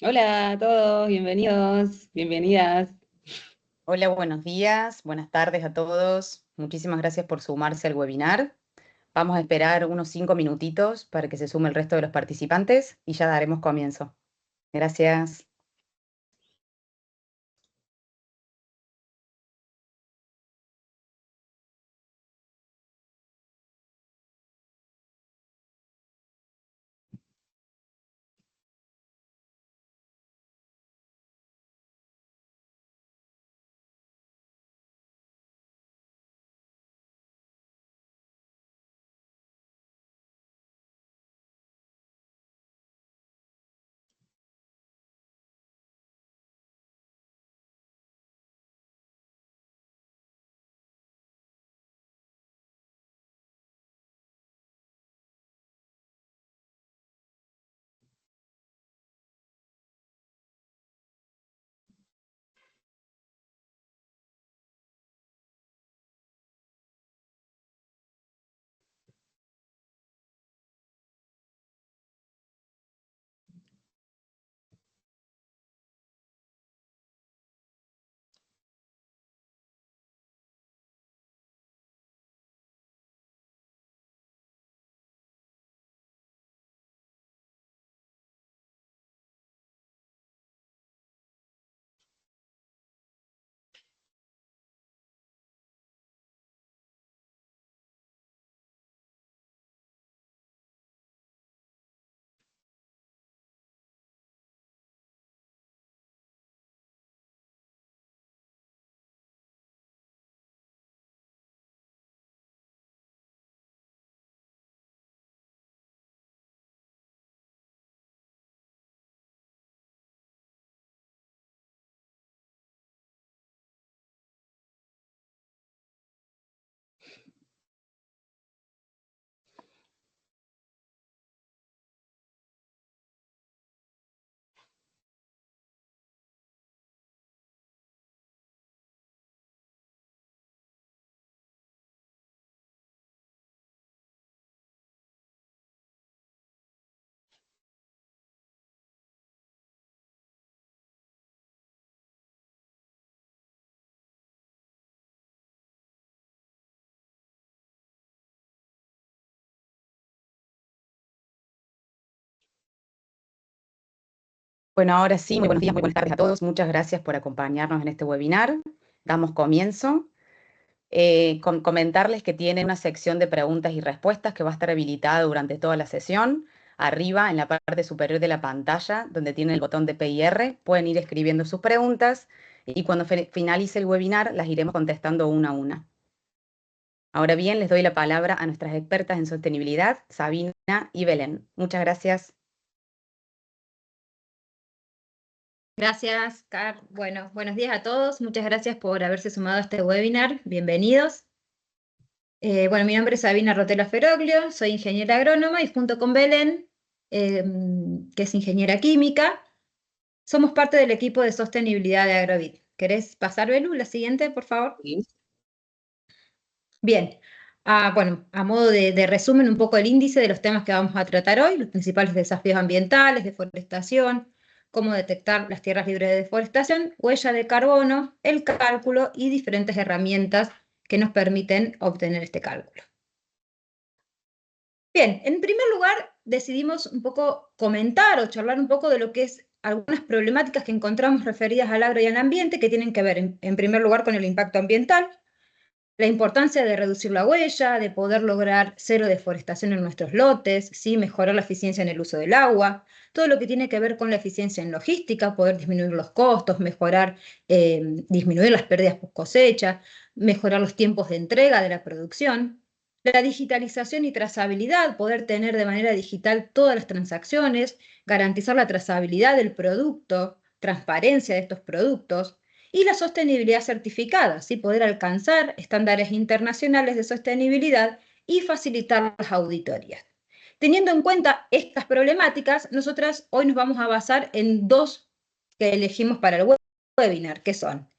Hola a todos, bienvenidos, bienvenidas. Hola, buenos días, buenas tardes a todos. Muchísimas gracias por sumarse al webinar. Vamos a esperar unos 5 minutitos para que se sume el resto de los participantes y ya daremos comienzo. Gracias. Bueno, ahora sí, muy buenos días, muy buenas tardes a todos. Muchas gracias por acompañarnos en este webinar. Damos comienzo. Comentarles que tienen una sección de preguntas y respuestas que va a estar habilitada durante toda la sesión. Arriba, en la parte superior de la pantalla, donde tienen el botón de P y R, pueden ir escribiendo sus preguntas y cuando finalice el webinar las iremos contestando una a una. Ahora bien, les doy la palabra a nuestras expertas en sostenibilidad, Sabina y Belén. Muchas gracias. Gracias, Car. Bueno, buenos días a todos. Muchas gracias por haberse sumado a este webinar. Bienvenidos. Bueno, mi nombre es Sabina Rotela Feroglio, soy ingeniera agrónoma y junto con Belén, que es ingeniera química, somos parte del equipo de sostenibilidad de Agrovit. ¿Querés pasar, Belu, la siguiente, por favor? Sí. Bien. Bueno, a modo de resumen, un poco el índice de los temas que vamos a tratar hoy, los principales desafíos ambientales, deforestación, cómo detectar las tierras libres de deforestación, huella de carbono, el cálculo y diferentes herramientas que nos permiten obtener este cálculo. Bien, en primer lugar, decidimos un poco comentar o charlar un poco de lo que es algunas problemáticas que encontramos referidas al agro y al ambiente que tienen que ver, en primer lugar, con el impacto ambiental, la importancia de reducir la huella, de poder lograr cero deforestación en nuestros lotes, ¿sí? Mejorar la eficiencia en el uso del agua, todo lo que tiene que ver con la eficiencia en logística, poder disminuir los costos, mejorar, disminuir las pérdidas post cosecha, mejorar los tiempos de entrega de la producción, la digitalización y trazabilidad, poder tener de manera digital todas las transacciones, garantizar la trazabilidad del producto, transparencia de estos productos, y la sostenibilidad certificada, ¿sí? Poder alcanzar estándares internacionales de sostenibilidad y facilitar las auditorías. Teniendo en cuenta estas problemáticas, nosotras hoy nos vamos a basar en dos que elegimos para el webinar, que son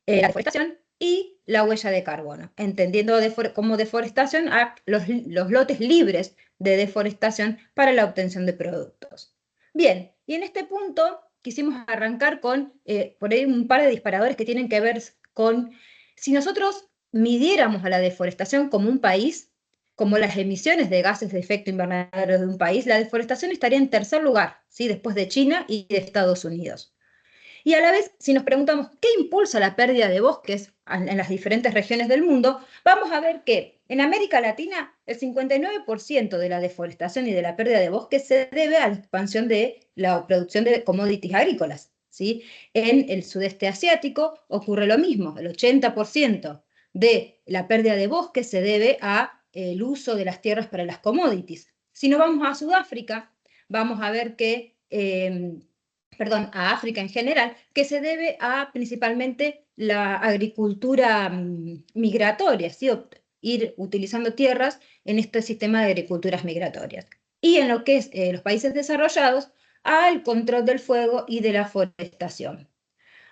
la deforestación y la huella de carbono, entendiendo como deforestación a los lotes libres de deforestación para la obtención de productos. Bien, y en este punto quisimos arrancar con, por ahí, un par de disparadores que tienen que ver con, si nosotros midiéramos a la deforestación como un país, como las emisiones de gases de efecto invernadero de un país, la deforestación estaría en tercer lugar, ¿sí? Después de China y de Estados Unidos. Y a la vez, si nos preguntamos qué impulsa la pérdida de bosques en las diferentes regiones del mundo, vamos a ver que en América Latina el 59% de la deforestación y de la pérdida de bosques se debe a la expansión de la producción de commodities agrícolas, ¿sí? En el sudeste asiático ocurre lo mismo, el 80% de la pérdida de bosques se debe al uso de las tierras para las commodities. Si nos vamos a Sudáfrica, vamos a ver que perdón, a África en general, que se debe a principalmente la agricultura migratoria, ¿sí? Ir utilizando tierras en este sistema de agriculturas migratorias. Y en lo que es los países desarrollados, al control del fuego y de la forestación.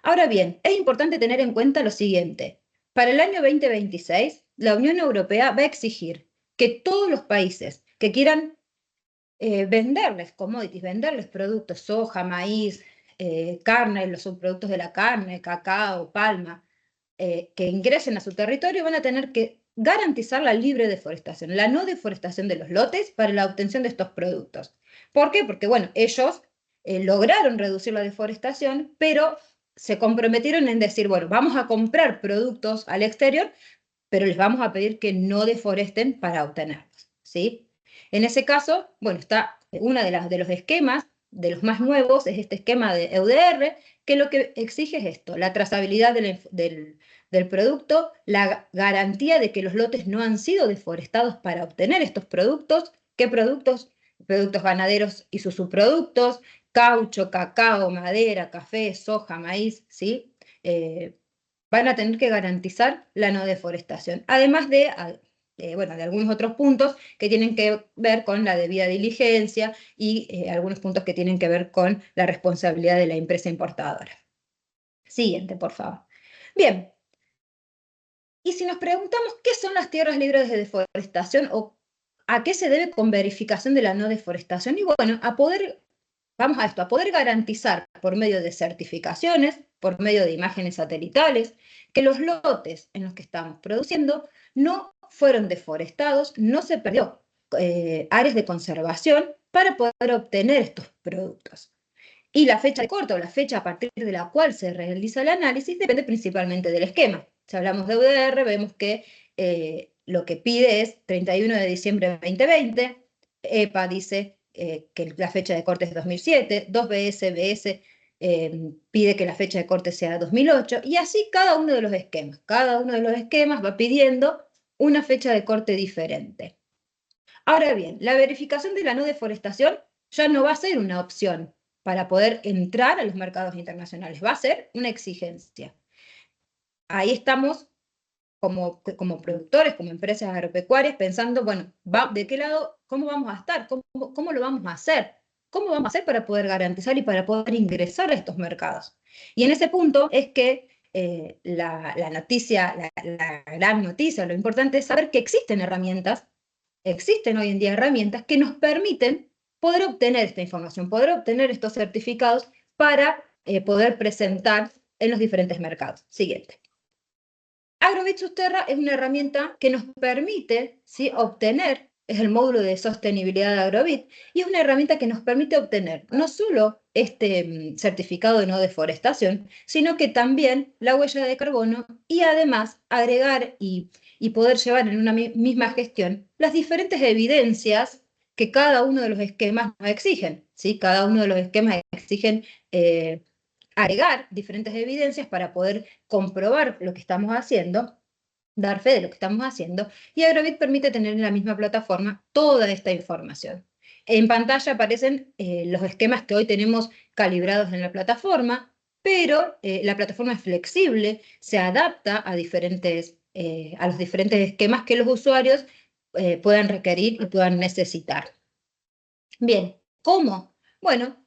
Ahora bien, es importante tener en cuenta lo siguiente. Para el año 2026, la Unión Europea va a exigir que todos los países que quieran venderles commodities, venderles productos, soja, maíz, carne, los subproductos de la carne, cacao, palma, que ingresen a su territorio van a tener que garantizar la libre deforestación, la no deforestación de los lotes para la obtención de estos productos. ¿Por qué? Porque, bueno, ellos lograron reducir la deforestación, pero se comprometieron en decir, bueno, vamos a comprar productos al exterior, pero les vamos a pedir que no deforesten para obtenerlos, ¿sí? En ese caso, bueno, está uno de los esquemas, de los más nuevos, es este esquema de EUDR, que lo que exige es esto, la trazabilidad del producto, la garantía de que los lotes no han sido deforestados para obtener estos productos. ¿Qué productos? Productos ganaderos y sus subproductos, caucho, cacao, madera, café, soja, maíz, ¿sí? Van a tener que garantizar la no deforestación, además de bueno, de algunos otros puntos que tienen que ver con la debida diligencia y algunos puntos que tienen que ver con la responsabilidad de la empresa importadora. Siguiente, por favor. Bien, y si nos preguntamos qué son las tierras libres de deforestación o a qué se debe con verificación de la no deforestación, y bueno, vamos a esto, a poder garantizar por medio de certificaciones, por medio de imágenes satelitales, que los lotes en los que estamos produciendo no fueron deforestados, no se perdió áreas de conservación para poder obtener estos productos. Y la fecha de corte o la fecha a partir de la cual se realiza el análisis depende principalmente del esquema. Si hablamos de UDR, vemos que lo que pide es 31 de diciembre de 2020, EPA dice que la fecha de corte es 2007, 2BS pide que la fecha de corte sea 2008, y así cada uno de los esquemas. Cada uno de los esquemas va pidiendo una fecha de corte diferente. Ahora bien, la verificación de la no deforestación ya no va a ser una opción para poder entrar a los mercados internacionales, va a ser una exigencia. Ahí estamos como productores, como empresas agropecuarias, pensando, bueno, ¿de qué lado, cómo vamos a estar? ¿Cómo lo vamos a hacer? ¿Cómo vamos a hacer para poder garantizar y para poder ingresar a estos mercados? Y en ese punto es que la noticia, la gran noticia, lo importante es saber que existen herramientas, existen hoy en día herramientas que nos permiten poder obtener esta información, poder obtener estos certificados para poder presentar en los diferentes mercados. Siguiente. Agrobit Susterra es una herramienta que nos permite, ¿sí?, obtener, es el módulo de sostenibilidad de Agrobit, y es una herramienta que nos permite obtener no solo este certificado de no deforestación, sino que también la huella de carbono y además agregar y poder llevar en una misma gestión las diferentes evidencias que cada uno de los esquemas nos exigen, ¿sí? Cada uno de los esquemas exigen agregar diferentes evidencias para poder comprobar lo que estamos haciendo, dar fe de lo que estamos haciendo, y Agrobit permite tener en la misma plataforma toda esta información. En pantalla aparecen los esquemas que hoy tenemos calibrados en la plataforma, pero la plataforma es flexible, se adapta a los diferentes esquemas que los usuarios puedan requerir y puedan necesitar. Bien, ¿cómo? Bueno,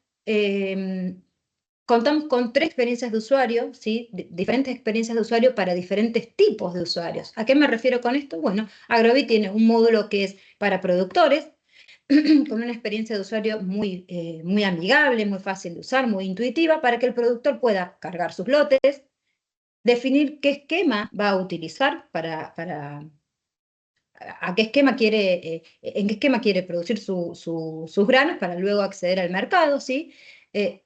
contamos con 3 experiencias de usuario, ¿sí? Diferentes experiencias de usuario para diferentes tipos de usuarios. ¿A qué me refiero con esto? Bueno, Agrobit tiene un módulo que es para productores, con una experiencia de usuario muy, muy amigable, muy fácil de usar, muy intuitiva, para que el productor pueda cargar sus lotes, definir qué esquema va a utilizar a qué esquema quiere, en qué esquema quiere producir sus granos para luego acceder al mercado, ¿sí?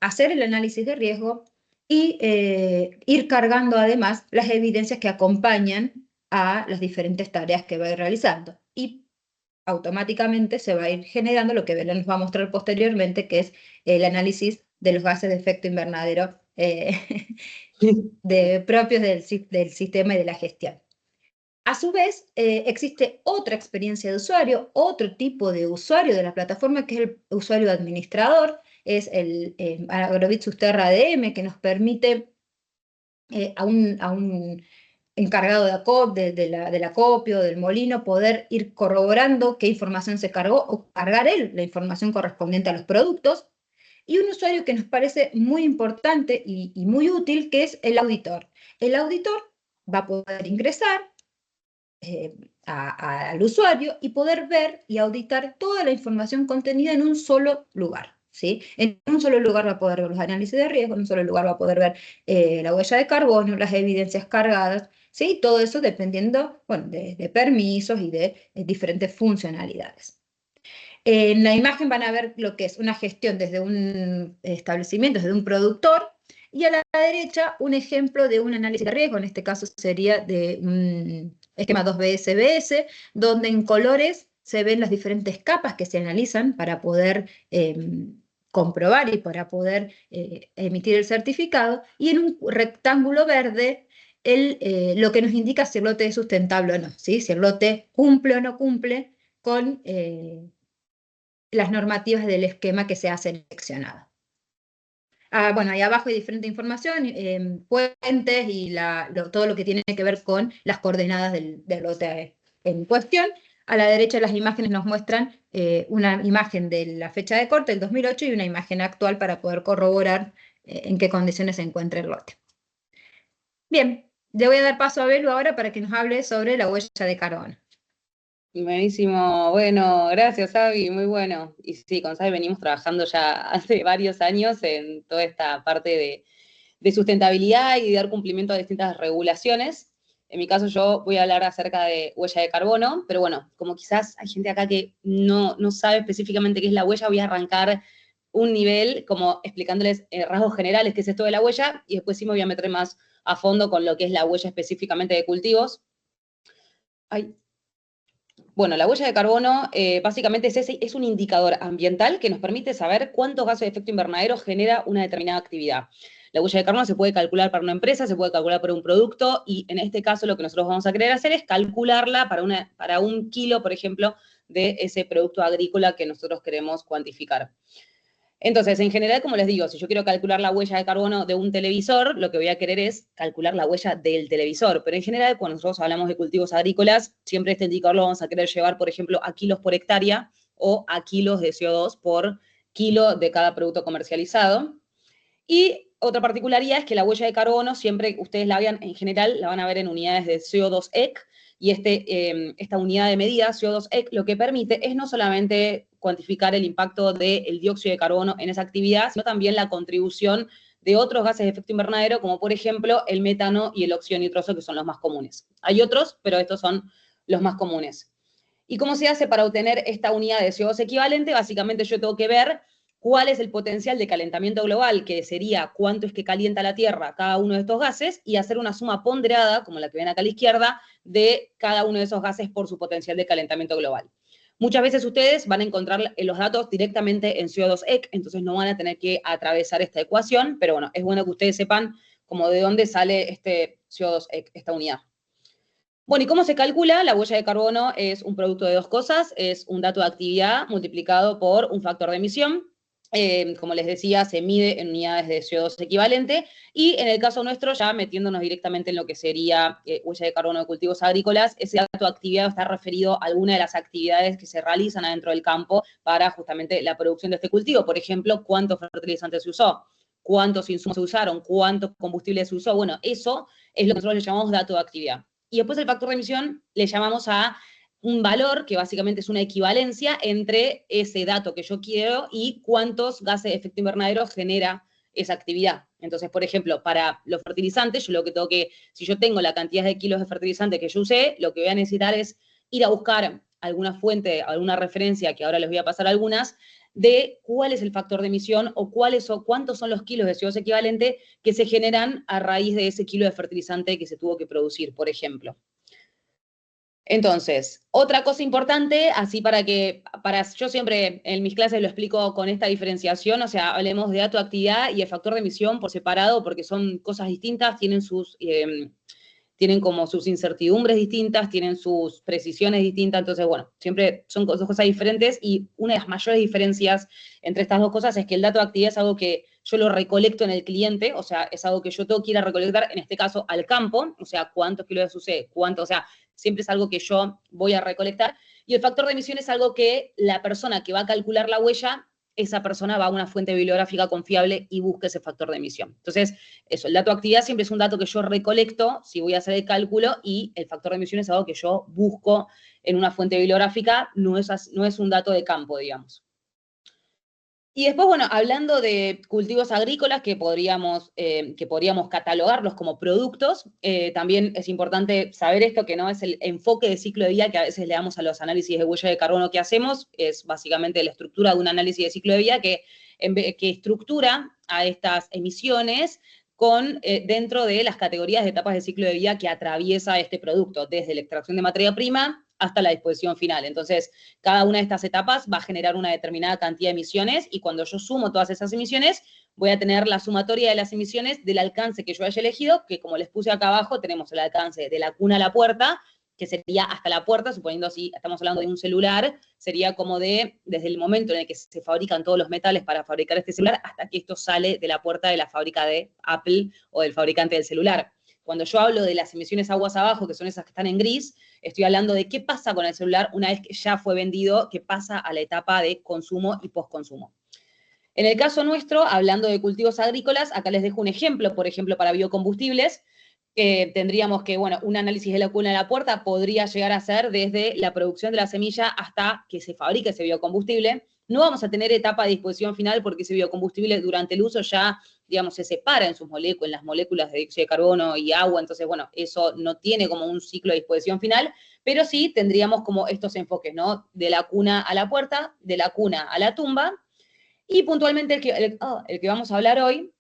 Hacer el análisis de riesgo y ir cargando además las evidencias que acompañan a las diferentes tareas que va a ir realizando. Y automáticamente se va a ir generando lo que Belén nos va a mostrar posteriormente, que es el análisis de los gases de efecto invernadero propios del sistema y de la gestión. A su vez, existe otra experiencia de usuario, otro tipo de usuario de la plataforma, que es el usuario administrador, es el Agrobit Susterra ADM, que nos permite a un encargado del acopio, del molino, poder ir corroborando qué información se cargó o cargar él la información correspondiente a los productos. Y un usuario que nos parece muy importante y muy útil, que es el auditor. El auditor va a poder ingresar al usuario y poder ver y auditar toda la información contenida en un solo lugar. ¿Sí? En un solo lugar va a poder ver los análisis de riesgo, en un solo lugar va a poder ver la huella de carbono, las evidencias cargadas, ¿sí? Todo eso dependiendo, bueno, de permisos y de diferentes funcionalidades. En la imagen van a ver lo que es una gestión desde un establecimiento, desde un productor, y a la derecha un ejemplo de un análisis de riesgo, en este caso sería de un esquema 2B-SBS, donde en colores se ven las diferentes capas que se analizan para poder comprobar y para poder emitir el certificado, y en un rectángulo verde lo que nos indica si el lote es sustentable o no, ¿sí? Si el lote cumple o no cumple con las normativas del esquema que se ha seleccionado. Bueno, ahí abajo hay diferente información, puentes y todo lo que tiene que ver con las coordenadas del lote en cuestión. A la derecha las imágenes nos muestran una imagen de la fecha de corte, el 2008, y una imagen actual para poder corroborar en qué condiciones se encuentra el lote. Bien, le voy a dar paso a Belu ahora para que nos hable sobre la huella de carbono. Buenísimo, bueno, gracias Avi, muy bueno. Y sí, con Sabi venimos trabajando ya hace varios años en toda esta parte de sustentabilidad y de dar cumplimiento a distintas regulaciones. En mi caso yo voy a hablar acerca de huella de carbono, pero bueno, como quizás hay gente acá que no sabe específicamente qué es la huella, voy a arrancar un nivel como explicándoles rasgos generales qué es esto de la huella, y después sí me voy a meter más a fondo con lo que es la huella específicamente de cultivos. Bueno, la huella de carbono básicamente es un indicador ambiental que nos permite saber cuántos gases de efecto invernadero genera una determinada actividad. La huella de carbono se puede calcular para una empresa, se puede calcular para un producto, y en este caso lo que nosotros vamos a querer hacer es calcularla para un kilo, por ejemplo, de ese producto agrícola que nosotros queremos cuantificar. Entonces, en general, como les digo, si yo quiero calcular la huella de carbono de un televisor, lo que voy a querer es calcular la huella del televisor. Pero en general, cuando nosotros hablamos de cultivos agrícolas, siempre este indicador lo vamos a querer llevar, por ejemplo, a kilos por hectárea o a kilos de CO2 por kilo de cada producto comercializado. Y otra particularidad es que la huella de carbono, siempre ustedes la vean, en general, la van a ver en unidades de CO2 EC, y esta unidad de medida, CO2 EC, lo que permite es no solamente cuantificar el impacto del dióxido de carbono en esa actividad, sino también la contribución de otros gases de efecto invernadero, como por ejemplo el metano y el óxido nitroso, que son los más comunes. Hay otros, pero estos son los más comunes. ¿Y cómo se hace para obtener esta unidad de CO2 equivalente? Básicamente yo tengo que ver cuál es el potencial de calentamiento global, que sería cuánto es que calienta la Tierra cada uno de estos gases, y hacer una suma ponderada, como la que ven acá a la izquierda, de cada uno de esos gases por su potencial de calentamiento global. Muchas veces ustedes van a encontrar los datos directamente en CO2 EC, entonces no van a tener que atravesar esta ecuación, pero bueno, es bueno que ustedes sepan como de dónde sale este CO2 EC, esta unidad. Bueno, ¿y cómo se calcula? La huella de carbono es un producto de dos cosas, es un dato de actividad multiplicado por un factor de emisión. Como les decía, se mide en unidades de CO2 equivalente, y en el caso nuestro, ya metiéndonos directamente en lo que sería huella de carbono de cultivos agrícolas, ese dato de actividad está referido a alguna de las actividades que se realizan adentro del campo para justamente la producción de este cultivo. Por ejemplo, cuántos fertilizantes se usó, cuántos insumos se usaron, cuántos combustibles se usó. Bueno, eso es lo que nosotros le llamamos dato de actividad. Y después el factor de emisión le llamamos a un valor que básicamente es una equivalencia entre ese dato que yo quiero y cuántos gases de efecto invernadero genera esa actividad. Entonces, por ejemplo, para los fertilizantes, yo lo que tengo que, si yo tengo la cantidad de kilos de fertilizante que yo usé, lo que voy a necesitar es ir a buscar alguna fuente, alguna referencia, que ahora les voy a pasar algunas, de cuál es el factor de emisión o cuántos son los kilos de CO2 equivalente que se generan a raíz de ese kilo de fertilizante que se tuvo que producir, por ejemplo. Entonces, otra cosa importante, así yo siempre en mis clases lo explico con esta diferenciación, o sea, hablemos de dato de actividad y el factor de emisión por separado, porque son cosas distintas, tienen como sus incertidumbres distintas, tienen sus precisiones distintas, entonces, bueno, siempre son dos cosas diferentes y una de las mayores diferencias entre estas dos cosas es que el dato de actividad es algo que yo lo recolecto en el cliente, o sea, es algo que yo tengo que ir a recolectar, en este caso, al campo, o sea, cuántos kilos de sucede, o sea, siempre es algo que yo voy a recolectar, y el factor de emisión es algo que la persona que va a calcular la huella, esa persona va a una fuente bibliográfica confiable y busca ese factor de emisión. Entonces, eso, el dato de actividad siempre es un dato que yo recolecto si voy a hacer el cálculo y el factor de emisión es algo que yo busco en una fuente bibliográfica, no es un dato de campo, digamos. Y después, bueno, hablando de cultivos agrícolas que podríamos catalogarlos como productos, también es importante saber esto, que no es el enfoque de ciclo de vida que a veces le damos a los análisis de huella de carbono que hacemos, es básicamente la estructura de un análisis de ciclo de vida que estructura a estas emisiones dentro de las categorías de etapas de ciclo de vida que atraviesa este producto, desde la extracción de materia prima hasta la disposición final. Entonces, cada una de estas etapas va a generar una determinada cantidad de emisiones y cuando yo sumo todas esas emisiones, voy a tener la sumatoria de las emisiones del alcance que yo haya elegido, que como les puse acá abajo, tenemos el alcance de la cuna a la puerta, que sería hasta la puerta, suponiendo así, estamos hablando de un celular, sería como desde el momento en el que se fabrican todos los metales para fabricar este celular hasta que esto sale de la puerta de la fábrica de Apple o del fabricante del celular. Cuando yo hablo de las emisiones aguas abajo, que son esas que están en gris, estoy hablando de qué pasa con el celular una vez que ya fue vendido, qué pasa a la etapa de consumo y postconsumo. En el caso nuestro, hablando de cultivos agrícolas, acá les dejo un ejemplo, por ejemplo, para biocombustibles, tendríamos que, bueno, un análisis de la cuna a la puerta podría llegar a ser desde la producción de la semilla hasta que se fabrique ese biocombustible. No vamos a tener etapa de disposición final porque ese biocombustible durante el uso ya, digamos, se separa en sus moléculas, en las moléculas de dióxido de carbono y agua, entonces, bueno, eso no tiene como un ciclo de disposición final, pero sí tendríamos como estos enfoques, ¿no? De la cuna a la puerta, de la cuna a la tumba, y puntualmente el que vamos a hablar hoy,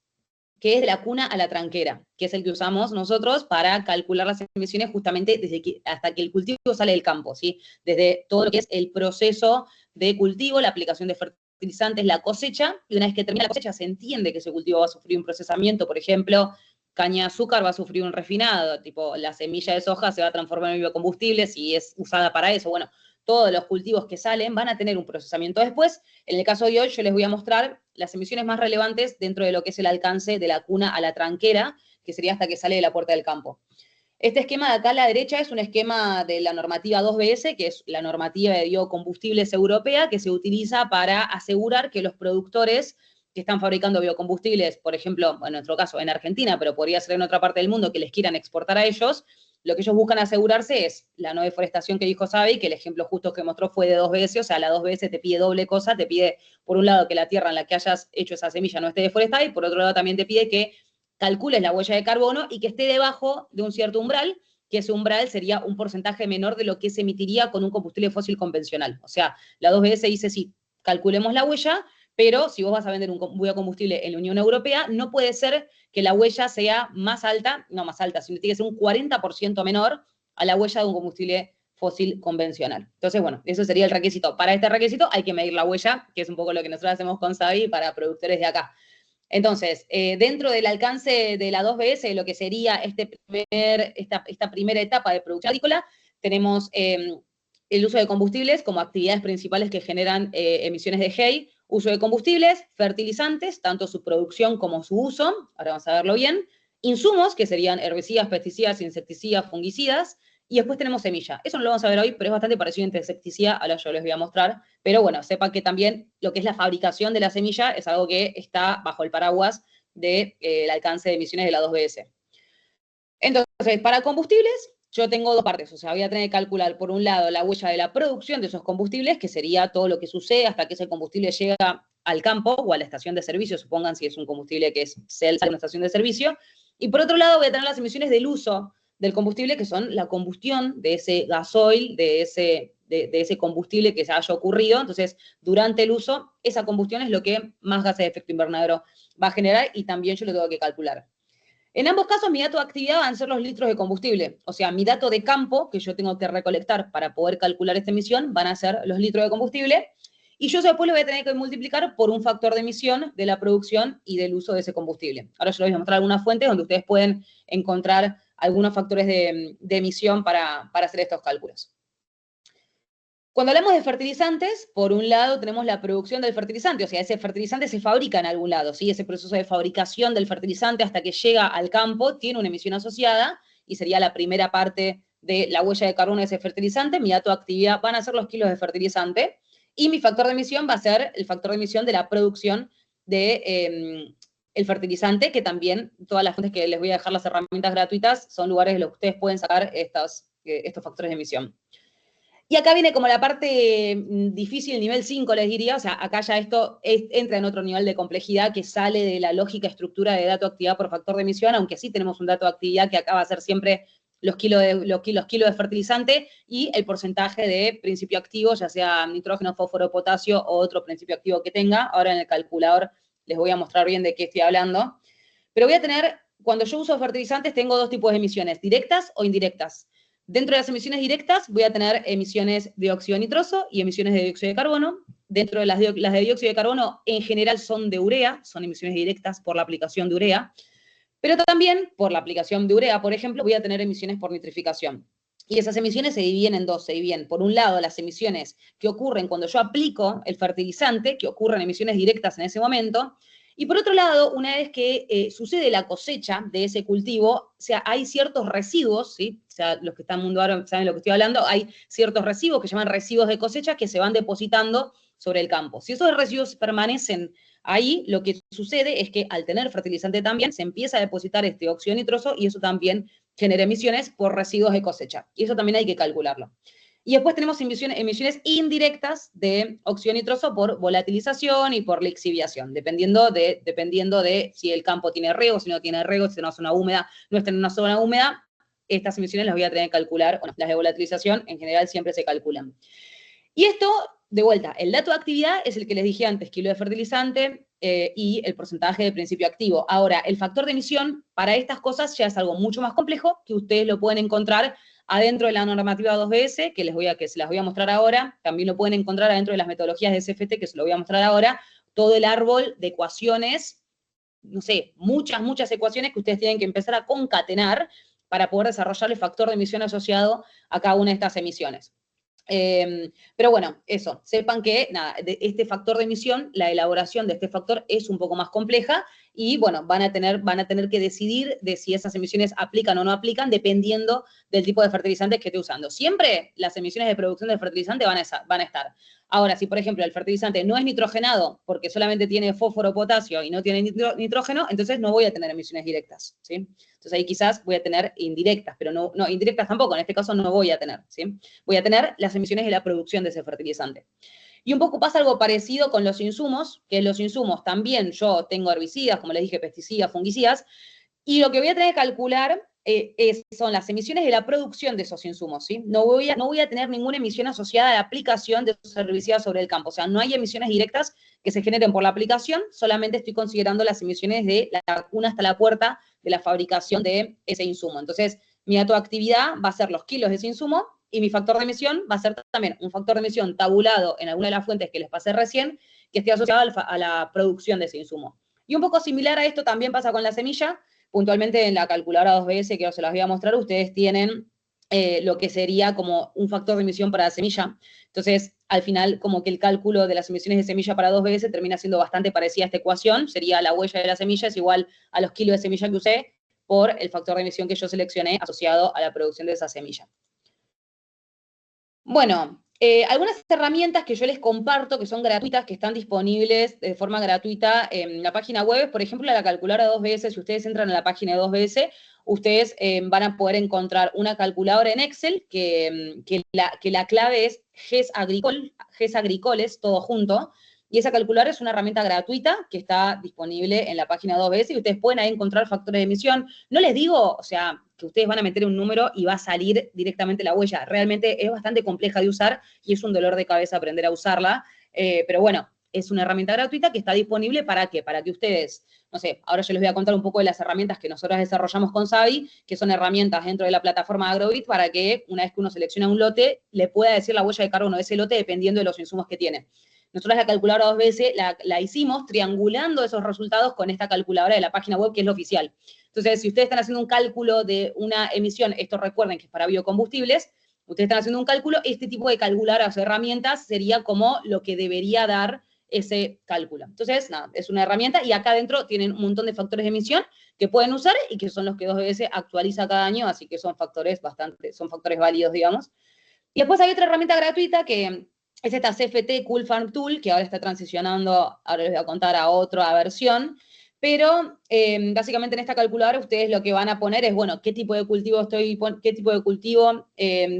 que es de la cuna a la tranquera, que es el que usamos nosotros para calcular las emisiones justamente hasta que el cultivo sale del campo, ¿sí? Desde todo lo que es el proceso de cultivo, la aplicación de fertilizantes, la cosecha, y una vez que termina la cosecha se entiende que ese cultivo va a sufrir un procesamiento, por ejemplo, caña de azúcar va a sufrir un refinado, tipo la semilla de soja se va a transformar en biocombustible si es usada para eso, bueno, todos los cultivos que salen van a tener un procesamiento después. En el caso de hoy yo les voy a mostrar las emisiones más relevantes dentro de lo que es el alcance de la cuna a la tranquera, que sería hasta que sale de la puerta del campo. Este esquema de acá a la derecha es un esquema de la normativa 2BS, que es la normativa de biocombustibles europea, que se utiliza para asegurar que los productores que están fabricando biocombustibles, por ejemplo, en nuestro caso en Argentina, pero podría ser en otra parte del mundo que les quieran exportar a ellos, lo que ellos buscan asegurarse es la no deforestación que dijo Xavi, que el ejemplo justo que mostró fue de 2BS, o sea, la 2BS te pide doble cosa, te pide, por un lado, que la tierra en la que hayas hecho esa semilla no esté deforestada, y por otro lado también te pide que calcules la huella de carbono y que esté debajo de un cierto umbral, que ese umbral sería un porcentaje menor de lo que se emitiría con un combustible fósil convencional. O sea, la 2BS dice, sí, calculemos la huella, pero si vos vas a vender un biocombustible en la Unión Europea, no puede ser que la huella sea más alta, no más alta, sino que tiene que ser un 40% menor a la huella de un combustible fósil convencional. Entonces, bueno, eso sería el requisito. Para este requisito hay que medir la huella, que es un poco lo que nosotros hacemos con Xavi para productores de acá. Entonces, dentro del alcance de la 2BS, lo que sería esta primera etapa de producción agrícola, tenemos el uso de combustibles como actividades principales que generan emisiones de GEI, uso de combustibles, fertilizantes, tanto su producción como su uso, ahora vamos a verlo bien, insumos, que serían herbicidas, pesticidas, insecticidas, fungicidas, y después tenemos semilla. Eso no lo vamos a ver hoy, pero es bastante parecido entre insecticida, ahora yo les voy a mostrar, pero bueno, sepan que también lo que es la fabricación de la semilla es algo que está bajo el paraguas del alcance de emisiones de la 2BS. Entonces, para combustibles, yo tengo dos partes, o sea, voy a tener que calcular, por un lado, la huella de la producción de esos combustibles, que sería todo lo que sucede hasta que ese combustible llega al campo o a la estación de servicio, supongan si es un combustible que es sale de una estación de servicio, y por otro lado voy a tener las emisiones del uso del combustible, que son la combustión de ese gasoil, de ese combustible que se haya ocurrido. Entonces, durante el uso, esa combustión es lo que más gases de efecto invernadero va a generar y también yo lo tengo que calcular. En ambos casos, mi dato de actividad van a ser los litros de combustible. O sea, mi dato de campo, que yo tengo que recolectar para poder calcular esta emisión, van a ser los litros de combustible. Y yo después lo voy a tener que multiplicar por un factor de emisión de la producción y del uso de ese combustible. Ahora yo les voy a mostrar algunas fuentes donde ustedes pueden encontrar algunos factores de emisión para hacer estos cálculos. Cuando hablamos de fertilizantes, por un lado tenemos la producción del fertilizante, o sea, ese fertilizante se fabrica en algún lado, ¿sí? Ese proceso de fabricación del fertilizante hasta que llega al campo tiene una emisión asociada y sería la primera parte de la huella de carbono de ese fertilizante. Mi dato de actividad van a ser los kilos de fertilizante y mi factor de emisión va a ser el factor de emisión de la producción de el fertilizante, que también todas las fuentes que les voy a dejar las herramientas gratuitas son lugares en los que ustedes pueden sacar estos factores de emisión. Y acá viene como la parte difícil, nivel 5 les diría, o sea, acá ya esto entra en otro nivel de complejidad que sale de la lógica estructura de dato de actividad por factor de emisión, aunque sí tenemos un dato de actividad que acá va a ser siempre los kilos de fertilizante y el porcentaje de principio activo, ya sea nitrógeno, fósforo, potasio o otro principio activo que tenga. Ahora en el calculador les voy a mostrar bien de qué estoy hablando. Pero voy a tener, cuando yo uso fertilizantes, tengo dos tipos de emisiones, directas o indirectas. Dentro de las emisiones directas voy a tener emisiones de óxido nitroso y emisiones de dióxido de carbono. Dentro de las de dióxido de carbono, en general son de urea, son emisiones directas por la aplicación de urea. Pero también, por la aplicación de urea, por ejemplo, voy a tener emisiones por nitrificación. Y esas emisiones se dividen en dos, se dividen, por un lado, las emisiones que ocurren cuando yo aplico el fertilizante, que ocurren emisiones directas en ese momento, y por otro lado, una vez que sucede la cosecha de ese cultivo, o sea, hay ciertos residuos, ¿sí? O sea, los que están en el mundo ahora saben lo que estoy hablando, hay ciertos residuos que se llaman residuos de cosecha que se van depositando sobre el campo. Si esos residuos permanecen ahí, lo que sucede es que al tener fertilizante también se empieza a depositar este óxido nitroso y eso también genera emisiones por residuos de cosecha. Y eso también hay que calcularlo. Y después tenemos emisiones indirectas de óxido nitroso por volatilización y por lixiviación, dependiendo de si el campo tiene riego, si no tiene riego, si está en una zona húmeda, no está en una zona húmeda, estas emisiones las voy a tener que calcular, bueno, las de volatilización en general siempre se calculan. Y esto, de vuelta, el dato de actividad es el que les dije antes, kilo de fertilizante y el porcentaje de principio activo. Ahora, el factor de emisión para estas cosas ya es algo mucho más complejo, que ustedes lo pueden encontrar adentro de la normativa 2BS, que se las voy a mostrar ahora. También lo pueden encontrar adentro de las metodologías de CFT, que se lo voy a mostrar ahora. Todo el árbol de ecuaciones, no sé, muchas ecuaciones que ustedes tienen que empezar a concatenar para poder desarrollar el factor de emisión asociado a cada una de estas emisiones. Pero bueno, eso, sepan que nada, de este factor de emisión, la elaboración de este factor es un poco más compleja y bueno, van a tener que decidir de si esas emisiones aplican o no aplican dependiendo del tipo de fertilizantes que esté usando. Siempre las emisiones de producción del fertilizante van a estar. Ahora, si por ejemplo el fertilizante no es nitrogenado porque solamente tiene fósforo, potasio y no tiene nitrógeno, entonces no voy a tener emisiones directas, ¿sí? Entonces ahí quizás voy a tener indirectas, pero no indirectas tampoco, en este caso no voy a tener, ¿sí? Voy a tener las emisiones de la producción de ese fertilizante. Y un poco pasa algo parecido con los insumos, que los insumos también yo tengo herbicidas, como les dije, pesticidas, fungicidas, y lo que voy a tener que calcular son las emisiones de la producción de esos insumos, ¿sí? No voy a tener ninguna emisión asociada a la aplicación de esos herbicidas sobre el campo. O sea, no hay emisiones directas que se generen por la aplicación, solamente estoy considerando las emisiones de la vacuna hasta la puerta de la fabricación de ese insumo. Entonces, mi dato de actividad va a ser los kilos de ese insumo y mi factor de emisión va a ser también un factor de emisión tabulado en alguna de las fuentes que les pasé recién, que esté asociado a la producción de ese insumo. Y un poco similar a esto también pasa con la semilla. Puntualmente en la calculadora 2BS que se las voy a mostrar, ustedes tienen lo que sería como un factor de emisión para la semilla. Entonces, al final, como que el cálculo de las emisiones de semilla para 2BS termina siendo bastante parecida a esta ecuación. Sería la huella de la semilla es igual a los kilos de semilla que usé por el factor de emisión que yo seleccioné asociado a la producción de esa semilla. Bueno, Algunas herramientas que yo les comparto, que son gratuitas, que están disponibles de forma gratuita en la página web, por ejemplo, la calculadora 2BS, si ustedes entran a la página de 2BS, ustedes van a poder encontrar una calculadora en Excel que la clave es GES Agricoles, todo junto, y esa calculadora es una herramienta gratuita que está disponible en la página 2BS y ustedes pueden ahí encontrar factores de emisión. No les digo, o sea, que ustedes van a meter un número y va a salir directamente la huella. Realmente es bastante compleja de usar y es un dolor de cabeza aprender a usarla. Pero bueno, es una herramienta gratuita que está disponible ¿para qué? Para que ustedes, no sé, ahora yo les voy a contar un poco de las herramientas que nosotros desarrollamos con Savi, que son herramientas dentro de la plataforma Agrobit para que una vez que uno selecciona un lote, le pueda decir la huella de carbono de ese lote dependiendo de los insumos que tiene. Nosotros la calculadora 2BS la hicimos triangulando esos resultados con esta calculadora de la página web que es la oficial. Entonces, si ustedes están haciendo un cálculo de una emisión, esto recuerden que es para biocombustibles, ustedes están haciendo un cálculo, este tipo de calculadoras o herramientas sería como lo que debería dar ese cálculo. Entonces, nada, es una herramienta y acá adentro tienen un montón de factores de emisión que pueden usar y que son los que 2BS actualiza cada año, así que son factores válidos, digamos. Y después hay otra herramienta gratuita que es esta CFT Cool Farm Tool, que ahora está transicionando, ahora les voy a contar a otra versión, pero básicamente en esta calculadora ustedes lo que van a poner es, bueno, qué tipo de cultivo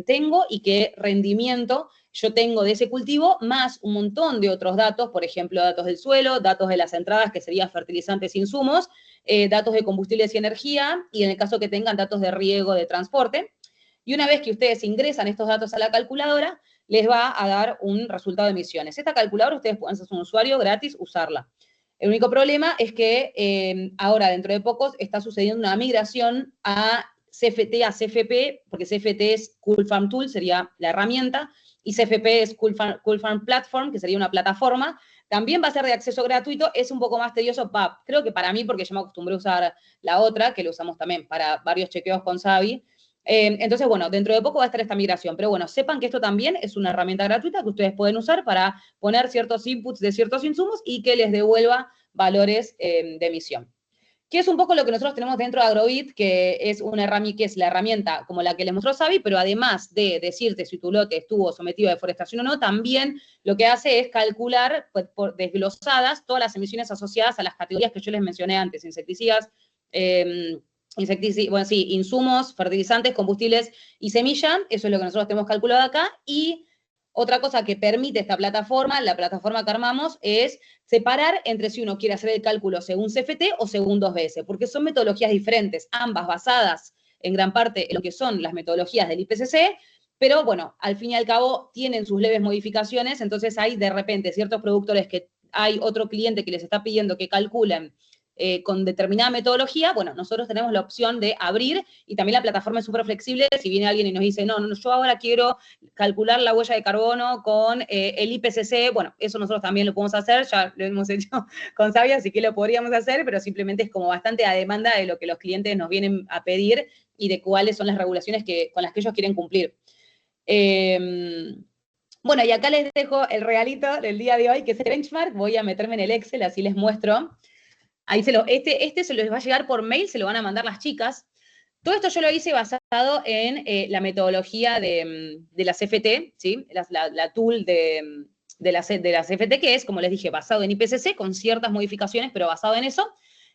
tengo y qué rendimiento yo tengo de ese cultivo, más un montón de otros datos, por ejemplo, datos del suelo, datos de las entradas, que serían fertilizantes e insumos, datos de combustibles y energía, y en el caso que tengan datos de riego, de transporte. Y una vez que ustedes ingresan estos datos a la calculadora, les va a dar un resultado de emisiones. Esta calculadora ustedes pueden ser un usuario gratis, usarla. El único problema es que ahora, dentro de poco, está sucediendo una migración a CFT, a CFP, porque CFT es Cool Farm Tool, sería la herramienta, y CFP es Cool Farm Platform, que sería una plataforma. También va a ser de acceso gratuito, es un poco más tedioso, creo que para mí, porque yo me acostumbré a usar la otra, que lo usamos también para varios chequeos con Savi. Entonces, bueno, dentro de poco va a estar esta migración, pero bueno, sepan que esto también es una herramienta gratuita que ustedes pueden usar para poner ciertos inputs de ciertos insumos y que les devuelva valores de emisión. Que es un poco lo que nosotros tenemos dentro de Agrobit, que es la herramienta como la que les mostró Savi, pero además de decirte si tu lote estuvo sometido a deforestación o no, también lo que hace es calcular por desglosadas todas las emisiones asociadas a las categorías que yo les mencioné antes, insecticidas, insumos, fertilizantes, combustibles y semilla. Eso es lo que nosotros tenemos calculado acá. Y otra cosa que permite esta plataforma, la plataforma que armamos, es separar entre si uno quiere hacer el cálculo según CFT o según 2BS, porque son metodologías diferentes, ambas basadas en gran parte en lo que son las metodologías del IPCC, pero bueno, al fin y al cabo tienen sus leves modificaciones, entonces hay de repente ciertos productores que hay otro cliente que les está pidiendo que calculen con determinada metodología, bueno, nosotros tenemos la opción de abrir y también la plataforma es súper flexible. Si viene alguien y nos dice, no, yo ahora quiero calcular la huella de carbono con el IPCC, bueno, eso nosotros también lo podemos hacer, ya lo hemos hecho con Savi, así que lo podríamos hacer, pero simplemente es como bastante a demanda de lo que los clientes nos vienen a pedir y de cuáles son las regulaciones con las que ellos quieren cumplir. Bueno, y acá les dejo el regalito del día de hoy, que es el benchmark. Voy a meterme en el Excel, así les muestro. Ahí este se los va a llegar por mail, se lo van a mandar las chicas. Todo esto yo lo hice basado en la metodología de la CFT, ¿sí? La tool de la CFT, que es, como les dije, basado en IPCC, con ciertas modificaciones, pero basado en eso.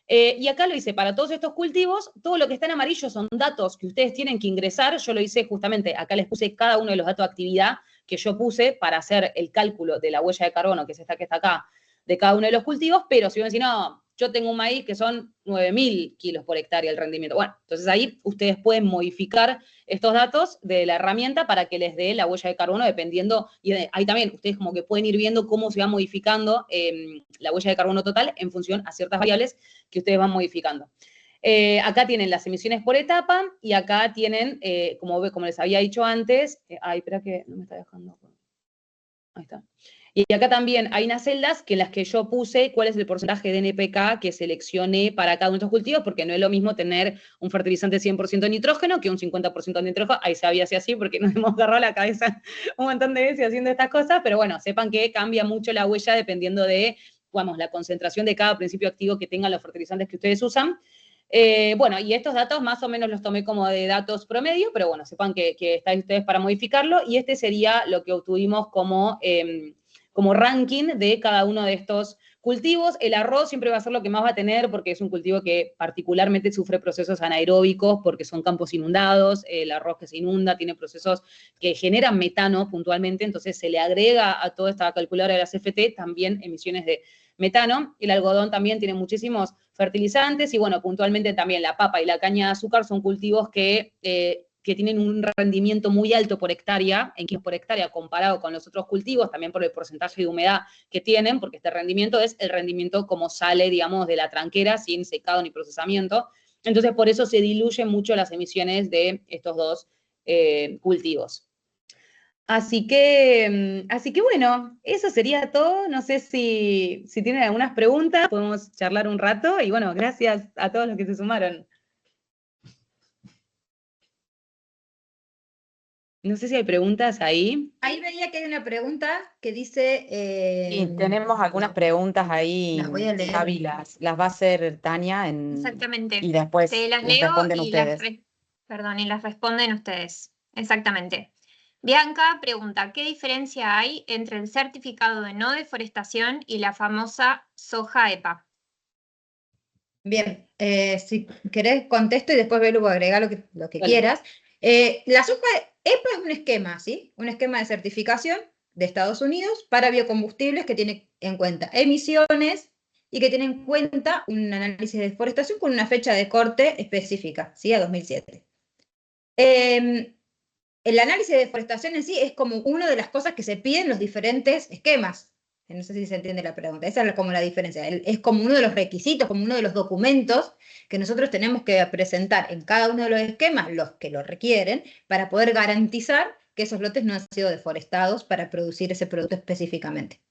Y acá lo hice para todos estos cultivos. Todo lo que está en amarillo son datos que ustedes tienen que ingresar. Yo lo hice justamente, acá les puse cada uno de los datos de actividad que yo puse para hacer el cálculo de la huella de carbono, que es esta que está acá, de cada uno de los cultivos, pero si van a decir, no, yo tengo un maíz que son 9.000 kilos por hectárea el rendimiento. Bueno, entonces ahí ustedes pueden modificar estos datos de la herramienta para que les dé la huella de carbono dependiendo, y ahí también ustedes como que pueden ir viendo cómo se va modificando la huella de carbono total en función a ciertas variables que ustedes van modificando. Acá tienen las emisiones por etapa y acá tienen, como les había dicho antes, espera que no me está dejando. Ahí está. Y acá también hay unas celdas que en las que yo puse cuál es el porcentaje de NPK que seleccioné para cada uno de estos cultivos, porque no es lo mismo tener un fertilizante 100% de nitrógeno que un 50% de nitrógeno. Ahí sabía si así, porque nos hemos agarrado la cabeza un montón de veces haciendo estas cosas, pero bueno, sepan que cambia mucho la huella dependiendo de, la concentración de cada principio activo que tengan los fertilizantes que ustedes usan. Bueno, y estos datos más o menos los tomé como de datos promedio, pero bueno, sepan que están ustedes para modificarlo, y este sería lo que obtuvimos como ranking de cada uno de estos cultivos. El arroz siempre va a ser lo que más va a tener, porque es un cultivo que particularmente sufre procesos anaeróbicos, porque son campos inundados, el arroz que se inunda tiene procesos que generan metano puntualmente, entonces se le agrega a toda esta calculadora de la CFT también emisiones de metano. El algodón también tiene muchísimos fertilizantes, y bueno, puntualmente también la papa y la caña de azúcar son cultivos que tienen un rendimiento muy alto por hectárea, en kilos por hectárea comparado con los otros cultivos, también por el porcentaje de humedad que tienen, porque este rendimiento es el rendimiento como sale, digamos, de la tranquera, sin secado ni procesamiento. Entonces, por eso se diluyen mucho las emisiones de estos dos cultivos. Así que bueno, eso sería todo. No sé si tienen algunas preguntas, podemos charlar un rato, y bueno, gracias a todos los que se sumaron. No sé si hay preguntas ahí. Ahí veía que hay una pregunta que dice... Sí, tenemos algunas preguntas ahí, Las voy a leer. Javi, las va a hacer Tania Exactamente. y después Te las las leo responden y ustedes. y las responden ustedes. Exactamente. Bianca pregunta, ¿qué diferencia hay entre el certificado de no deforestación y la famosa soja EPA? Bien, si querés contesto y después Belu agregar lo que Vale. quieras. La soja EPA es un esquema, ¿sí? Un esquema de certificación de Estados Unidos para biocombustibles que tiene en cuenta emisiones y que tiene en cuenta un análisis de deforestación con una fecha de corte específica, ¿sí? A 2007. El análisis de deforestación en sí es como una de las cosas que se piden en los diferentes esquemas. No sé si se entiende la pregunta. Esa es como la diferencia. Es como uno de los requisitos, como uno de los documentos que nosotros tenemos que presentar en cada uno de los esquemas, los que lo requieren, para poder garantizar que esos lotes no han sido deforestados para producir ese producto específicamente.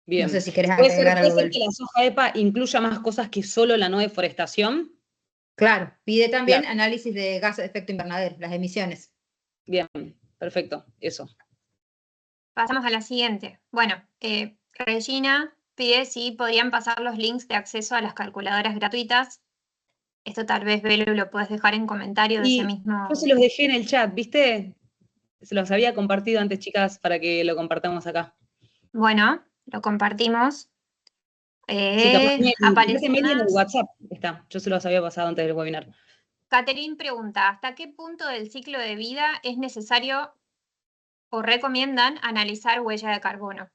Bien. No sé si querés ¿Puede agregar algo. ser que la soja EPA incluya más cosas que solo la no deforestación? Claro, pide también Claro. análisis de gases de efecto invernadero, las emisiones. Bien, perfecto, eso. Pasamos a la siguiente. Bueno, Regina pide si podrían pasar los links de acceso a las calculadoras gratuitas. Esto tal vez, Belu, lo puedes dejar en comentario de ese mismo... Yo se los dejé en el chat, ¿viste? Se los había compartido antes, chicas, para que lo compartamos acá. Bueno, lo compartimos. Sí, capaz Aparece en el más. WhatsApp está. Yo se los había pasado antes del webinar. Catherine pregunta, ¿hasta qué punto del ciclo de vida es necesario o recomiendan analizar huella de carbono?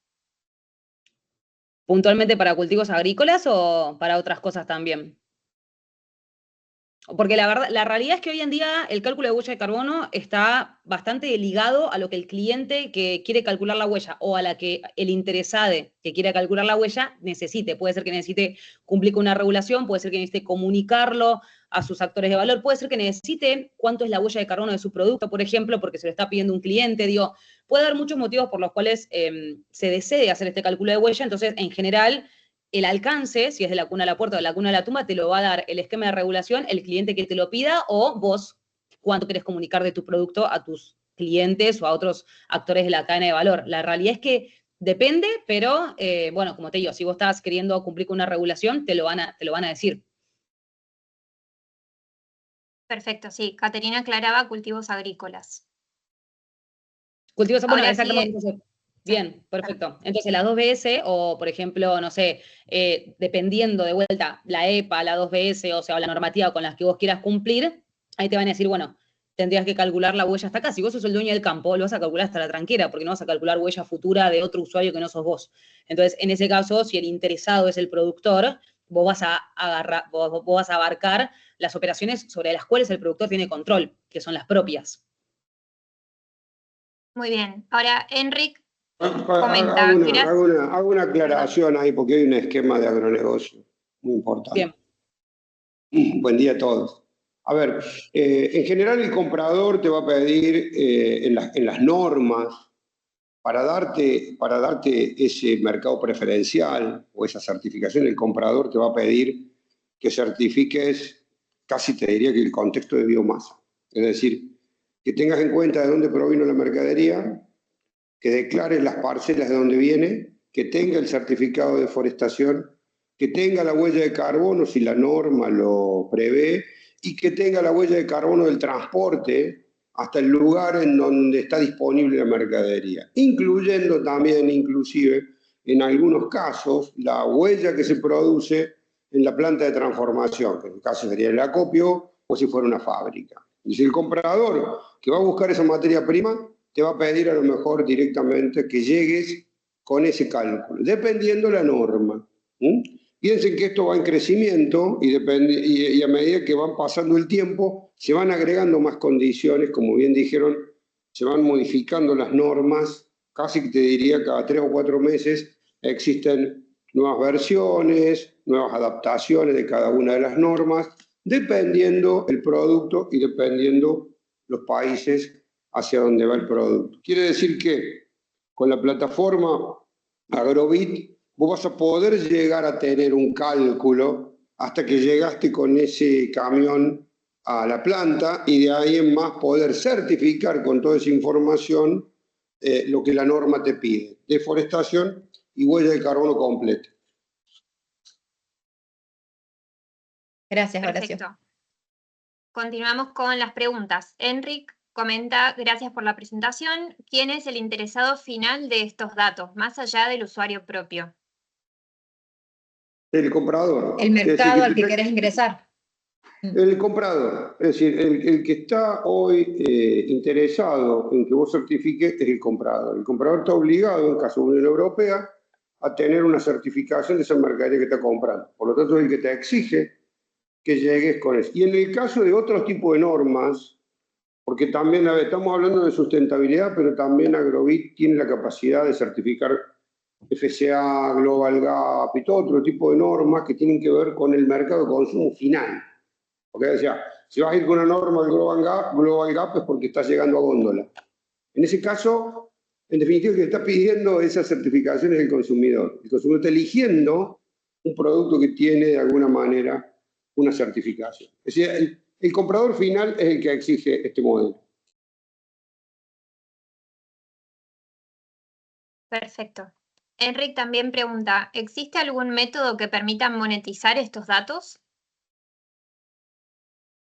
¿Puntualmente para cultivos agrícolas o para otras cosas también? Porque la realidad es que hoy en día el cálculo de huella de carbono está bastante ligado a lo que el cliente que quiere calcular la huella o a la que el interesado que quiere calcular la huella necesite. Puede ser que necesite cumplir con una regulación, puede ser que necesite comunicarlo a sus actores de valor, puede ser que necesite cuánto es la huella de carbono de su producto, por ejemplo, porque se lo está pidiendo un cliente. Digo, puede haber muchos motivos por los cuales se desee hacer este cálculo de huella. Entonces, en general, el alcance, si es de la cuna a la puerta o de la cuna a la tumba, te lo va a dar el esquema de regulación, el cliente que te lo pida, o vos cuánto querés comunicar de tu producto a tus clientes o a otros actores de la cadena de valor. La realidad es que depende, pero bueno, como te digo, si vos estás queriendo cumplir con una regulación, te lo van a decir. Perfecto, sí. Caterina aclaraba cultivos agrícolas. Cultivos, bueno, Ahora exactamente. sí, Bien, perfecto. Entonces, la 2BS, o por ejemplo, no sé, dependiendo de vuelta, la EPA, la 2BS, o sea, la normativa con las que vos quieras cumplir, ahí te van a decir, bueno, tendrías que calcular la huella hasta acá. Si vos sos el dueño del campo, lo vas a calcular hasta la tranquera, porque no vas a calcular huella futura de otro usuario que no sos vos. Entonces, en ese caso, si el interesado es el productor, vos vas a abarcar las operaciones sobre las cuales el productor tiene control, que son las propias. muy bien. Ahora, Enric comenta. Hago una aclaración ahí, porque hay un esquema de agronegocio muy importante. Bien. Buen día a todos. A ver, en general el comprador te va a pedir en las normas, para darte ese mercado preferencial o esa certificación, el comprador te va a pedir que certifiques, casi te diría que el contexto de biomasa. Es decir, que tengas en cuenta de dónde provino la mercadería, que declares las parcelas de dónde viene, que tenga el certificado de forestación que tenga la huella de carbono si la norma lo prevé, y que tenga la huella de carbono del transporte hasta el lugar en donde está disponible la mercadería, incluyendo también, inclusive, en algunos casos, la huella que se produce en la planta de transformación, que en el caso sería el acopio o si fuera una fábrica. Y si el comprador que va a buscar esa materia prima te va a pedir a lo mejor directamente que llegues con ese cálculo, dependiendo la norma. Piensen que esto va en crecimiento y a medida que van pasando el tiempo se van agregando más condiciones, como bien dijeron, se van modificando las normas, casi que te diría cada 3 o 4 meses existen nuevas versiones, nuevas adaptaciones de cada una de las normas, dependiendo el producto y dependiendo los países hacia donde va el producto. Quiere decir que con la plataforma Agrobit vos vas a poder llegar a tener un cálculo hasta que llegaste con ese camión a la planta y de ahí en más poder certificar con toda esa información lo que la norma te pide, deforestación y huella de carbono completa. Gracias, Horacio. Perfecto. Continuamos con las preguntas. Enric comenta, gracias por la presentación. ¿Quién es el interesado final de estos datos, más allá del usuario propio? El comprador. El mercado al que querés ingresar. El comprador, es decir, el que está hoy interesado en que vos certifiques es el comprador. El comprador está obligado, en caso de Unión Europea, a tener una certificación de esa mercadería que está comprando. Por lo tanto, es el que te exige que llegues con eso. Y en el caso de otros tipos de normas, porque también estamos hablando de sustentabilidad, pero también Agrobit tiene la capacidad de certificar FCA, Global Gap y todo otro tipo de normas que tienen que ver con el mercado de consumo final. Porque decía, si vas a ir con una norma del Global Gap es porque estás llegando a góndola. En ese caso, en definitiva, el que está pidiendo esa certificación es el consumidor. El consumidor está eligiendo un producto que tiene de alguna manera una certificación. Es decir, el comprador final es el que exige este modelo. Perfecto. Enric también pregunta, ¿existe algún método que permita monetizar estos datos?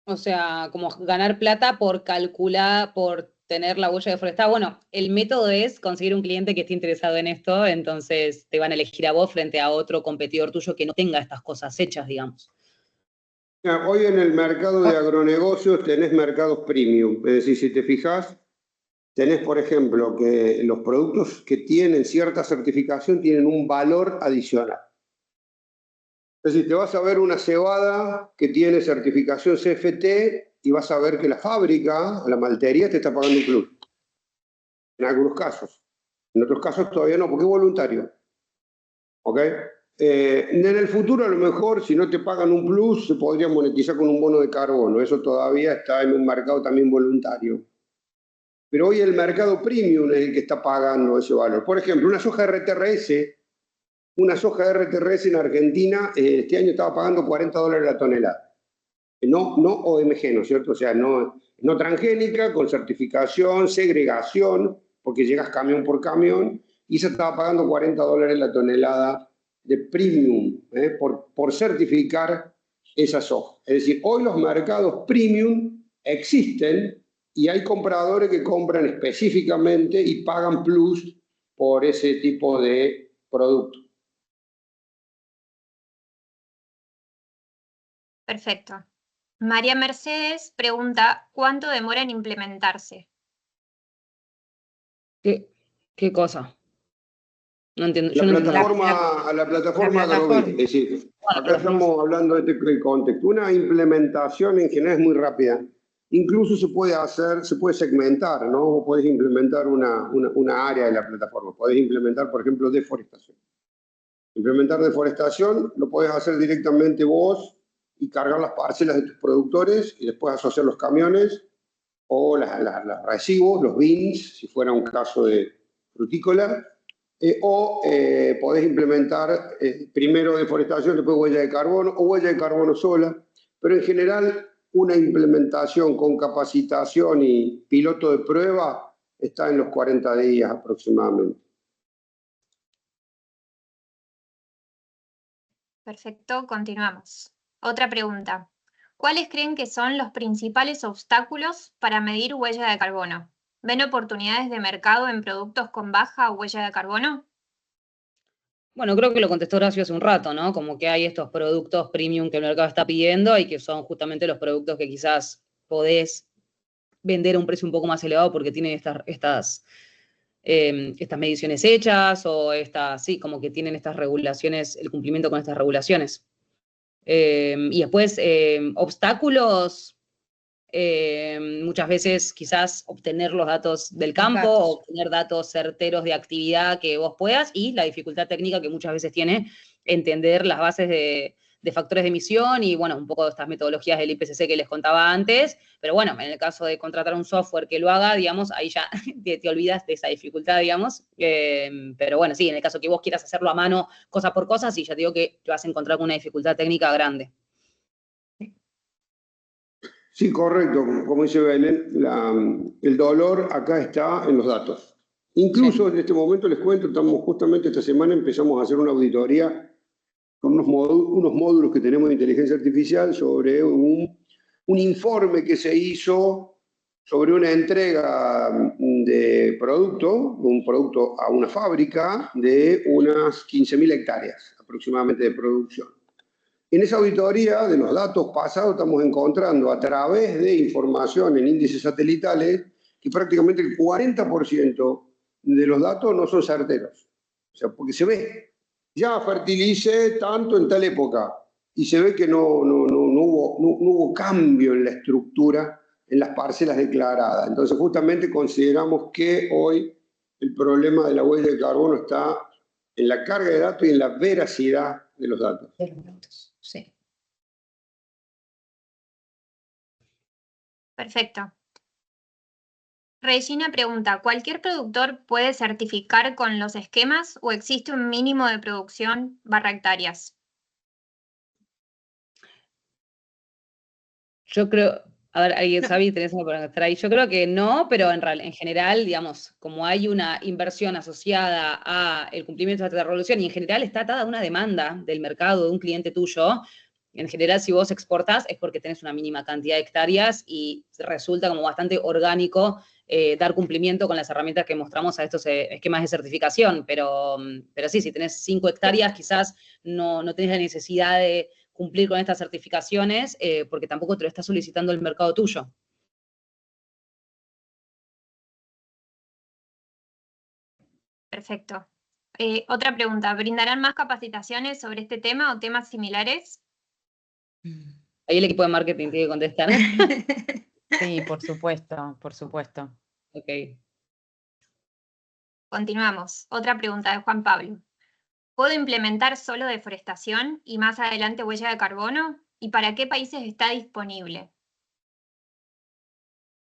O sea, como ganar plata por calcular, por tener la huella deforestada. Bueno, el método es conseguir un cliente que esté interesado en esto, entonces te van a elegir a vos frente a otro competidor tuyo que no tenga estas cosas hechas, digamos. Hoy en el mercado de agronegocios tenés mercados premium, es decir, si te fijas, tenés, por ejemplo, que los productos que tienen cierta certificación tienen un valor adicional. Es decir, te vas a ver una cebada que tiene certificación CFT y vas a ver que la fábrica, la maltería, te está pagando un plus. En algunos casos. En otros casos todavía no, porque es voluntario. ¿Ok? En el futuro, a lo mejor, si no te pagan un plus, se podría monetizar con un bono de carbono. Eso todavía está en un mercado también voluntario. Pero hoy el mercado premium es el que está pagando ese valor. Por ejemplo, una soja RTRS en Argentina este año estaba pagando $40 la tonelada. No OMG, ¿no es cierto? O sea, no transgénica, con certificación, segregación, porque llegas camión por camión, y se estaba pagando $40 la tonelada de premium por certificar esa soja. Es decir, hoy los mercados premium existen y hay compradores que compran específicamente y pagan plus por ese tipo de producto. Perfecto. María Mercedes pregunta, ¿cuánto demora en implementarse? ¿Qué cosa? No entiendo. La plataforma Agrobit, es decir, acá estamos hablando de este contexto. Una implementación en general es muy rápida. Incluso se puede segmentar, ¿no? Puedes implementar una área de la plataforma. Podés implementar, por ejemplo, deforestación. Implementar deforestación lo podés hacer directamente vos y cargar las parcelas de tus productores y después asociar los camiones o los recibos, los bins, si fuera un caso de frutícola. Podés implementar primero deforestación, después huella de carbono o huella de carbono sola, pero en general una implementación con capacitación y piloto de prueba está en los 40 días aproximadamente. Perfecto, continuamos. Otra pregunta. ¿Cuáles creen que son los principales obstáculos para medir huella de carbono? ¿Ven oportunidades de mercado en productos con baja huella de carbono? Bueno, creo que lo contestó Horacio hace un rato, ¿no? Como que hay estos productos premium que el mercado está pidiendo y que son justamente los productos que quizás podés vender a un precio un poco más elevado porque tienen estas mediciones hechas o sí, como que tienen estas regulaciones, el cumplimiento con estas regulaciones. Y después, obstáculos, muchas veces quizás obtener los datos del campo, o obtener datos certeros de actividad que vos puedas, y la dificultad técnica que muchas veces tiene entender las bases de factores de emisión y, bueno, un poco de estas metodologías del IPCC que les contaba antes, pero bueno, en el caso de contratar un software que lo haga, digamos, ahí ya te olvidas de esa dificultad, digamos, pero bueno, sí, en el caso que vos quieras hacerlo a mano, cosa por cosa, sí, ya te digo que te vas a encontrar con una dificultad técnica grande. Sí, correcto. Como dice Belén, el dolor acá está en los datos. Incluso en este momento les cuento, estamos justamente esta semana empezamos a hacer una auditoría con unos módulos que tenemos de inteligencia artificial sobre un informe que se hizo sobre una entrega de un producto a una fábrica de unas 15.000 hectáreas aproximadamente de producción. En esa auditoría de los datos pasados estamos encontrando a través de información en índices satelitales que prácticamente el 40% de los datos no son certeros. O sea, porque se ve, ya fertilicé tanto en tal época y se ve que no hubo cambio en la estructura en las parcelas declaradas. Entonces justamente consideramos que hoy el problema de la huella de carbono está en la carga de datos y en la veracidad de los datos. Sí. Perfecto. Regina pregunta, ¿cualquier productor puede certificar con los esquemas o existe un mínimo de producción /hectáreas? Yo creo, a ver, alguien sabe, tenés algo para estar ahí. Yo creo que no, pero en general, digamos, como hay una inversión asociada al cumplimiento de esta resolución y en general está atada a una demanda del mercado de un cliente tuyo, en general si vos exportás es porque tenés una mínima cantidad de hectáreas y resulta como bastante orgánico dar cumplimiento con las herramientas que mostramos a estos esquemas de certificación, pero sí, si tenés 5 hectáreas quizás no tenés la necesidad de cumplir con estas certificaciones porque tampoco te lo está solicitando el mercado tuyo. Perfecto. Otra pregunta, ¿brindarán más capacitaciones sobre este tema o temas similares? Ahí el equipo de marketing tiene que contestar. Sí, por supuesto, por supuesto. Ok. Continuamos. Otra pregunta de Juan Pablo. ¿Puedo implementar solo deforestación y más adelante huella de carbono? ¿Y para qué países está disponible?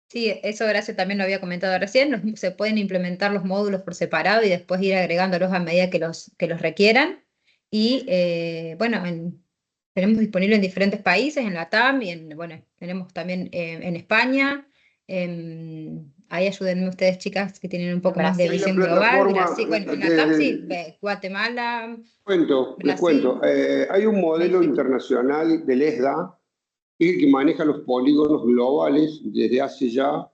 Sí, eso Horacio también lo había comentado recién. Se pueden implementar los módulos por separado y después ir agregándolos a medida que los requieran. Y bueno, tenemos disponible en diferentes países, en la TAM y bueno, tenemos también en España. Ahí ayúdenme ustedes, chicas, que tienen un poco más de visión global. Brasil, bueno, en la TAM sí, Guatemala. Les cuento. Hay un modelo internacional del ESDA que maneja los polígonos globales desde hace ya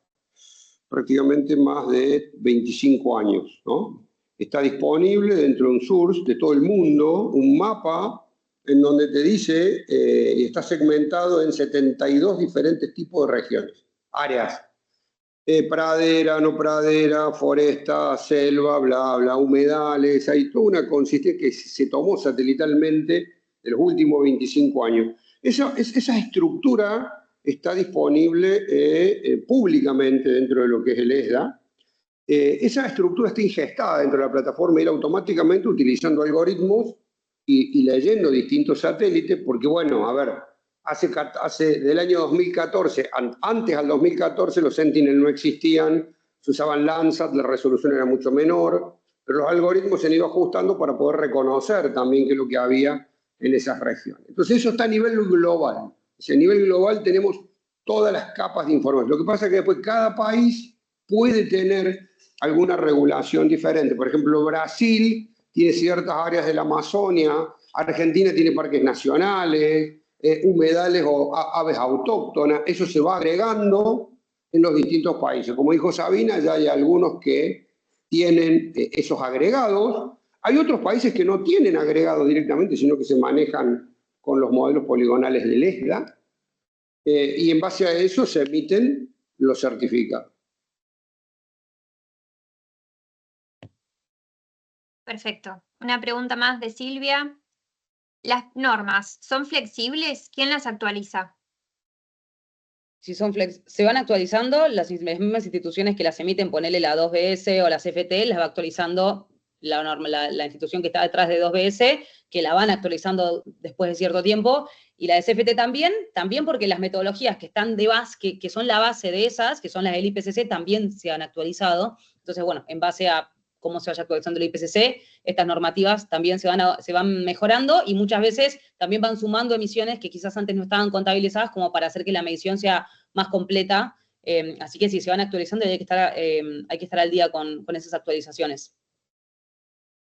prácticamente más de 25 años, ¿no? Está disponible dentro de un source de todo el mundo, un mapa en donde te dice, y está segmentado en 72 diferentes tipos de regiones, áreas. Pradera, no pradera, foresta, selva, bla, bla, humedales, hay toda una consistencia que se tomó satelitalmente de los últimos 25 años. Esa estructura está disponible públicamente dentro de lo que es el ESDA. Esa estructura está ingestada dentro de la plataforma y automáticamente utilizando algoritmos y leyendo distintos satélites, porque bueno, a ver, hace del año 2014, antes al 2014 los Sentinel no existían, se usaban Landsat, la resolución era mucho menor, pero los algoritmos se han ido ajustando para poder reconocer también qué es lo que había en esas regiones. Entonces eso está a nivel global. O sea, a nivel global tenemos todas las capas de información. Lo que pasa es que después cada país puede tener alguna regulación diferente. Por ejemplo, Brasil tiene ciertas áreas de la Amazonia Argentina tiene parques nacionales, humedales o aves autóctonas, eso se va agregando en los distintos países. Como dijo Sabina, ya hay algunos que tienen esos agregados. Hay otros países que no tienen agregados directamente, sino que se manejan con los modelos poligonales del ESDA, y en base a eso se emiten los certificados. Perfecto. Una pregunta más de Silvia. ¿Las normas son flexibles? ¿Quién las actualiza? Si se van actualizando, las mismas instituciones que las emiten, ponele la 2BS o la CFT, las va actualizando la institución que está detrás de 2BS, que la van actualizando después de cierto tiempo, y la de CFT también porque las metodologías que están de base, que son la base de esas, que son las del IPCC, también se han actualizado. Entonces, bueno, en base a cómo se vaya actualizando el IPCC, estas normativas también se van mejorando y muchas veces también van sumando emisiones que quizás antes no estaban contabilizadas como para hacer que la medición sea más completa. Así que sí, se van actualizando y hay que estar al día con esas actualizaciones.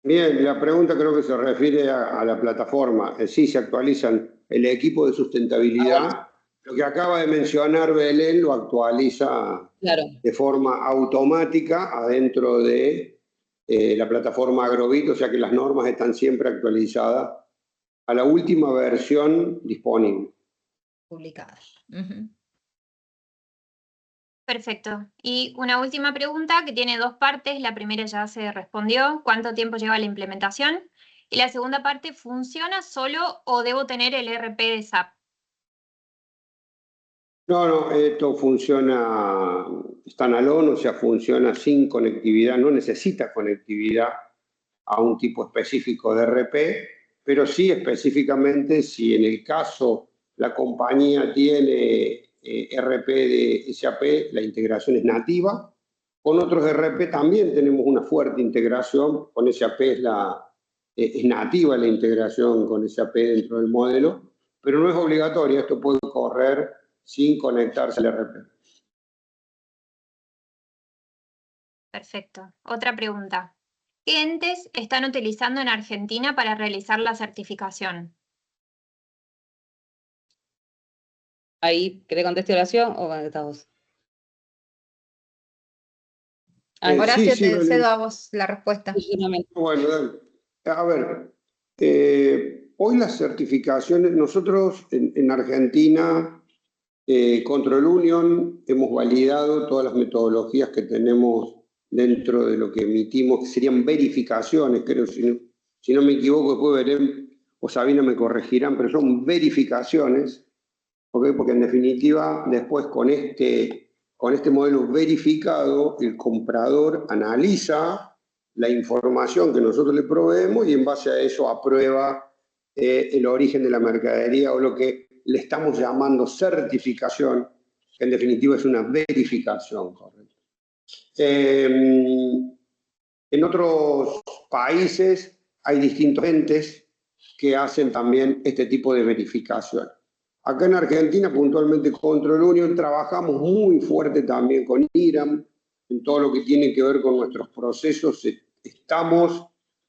Bien, la pregunta creo que se refiere a la plataforma. Sí, se actualizan el equipo de sustentabilidad. Lo que acaba de mencionar Belén lo actualiza de forma automática adentro de la plataforma Agrobit, o sea que las normas están siempre actualizadas a la última versión disponible. Publicada. Perfecto. Y una última pregunta que tiene dos partes. La primera ya se respondió. ¿Cuánto tiempo lleva la implementación? Y la segunda parte, ¿funciona solo o debo tener el ERP de SAP? No, esto funciona standalone, o sea, funciona sin conectividad, no necesita conectividad a un tipo específico de ERP, pero sí específicamente si en el caso la compañía tiene ERP de SAP, la integración es nativa. Con otros ERP también tenemos una fuerte integración, con SAP es nativa la integración con SAP dentro del modelo, pero no es obligatoria, esto puede correr sin conectarse al ERP. Perfecto. Otra pregunta. ¿Qué entes están utilizando en Argentina para realizar la certificación? Ahí, ¿querés contestar Horacio o contestás vos? Horacio, sí, te cedo a vos la respuesta. Bueno, dale. A ver, hoy las certificaciones, nosotros en Argentina, Control Union, hemos validado todas las metodologías que tenemos dentro de lo que emitimos, que serían verificaciones, creo, si no me equivoco, después veré, o Sabina me corregirán, pero son verificaciones, ¿okay? Porque en definitiva, después con este modelo verificado, el comprador analiza la información que nosotros le proveemos y en base a eso aprueba el origen de la mercadería o lo que le estamos llamando certificación, que en definitiva es una verificación, ¿correcto? En otros países hay distintos entes que hacen también este tipo de verificación. Acá en Argentina, puntualmente Control Union, trabajamos muy fuerte también con IRAM, en todo lo que tiene que ver con nuestros procesos. Estamos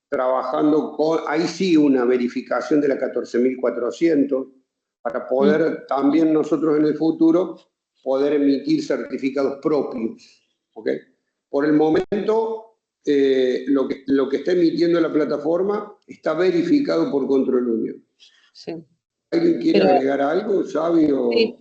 trabajando con, ahí sí, una verificación de la 14.400, para poder también nosotros en el futuro poder emitir certificados propios. ¿Okay? Por el momento, lo que está emitiendo la plataforma está verificado por Control Union. Sí. ¿Alguien quiere agregar algo, Sabio? Sí.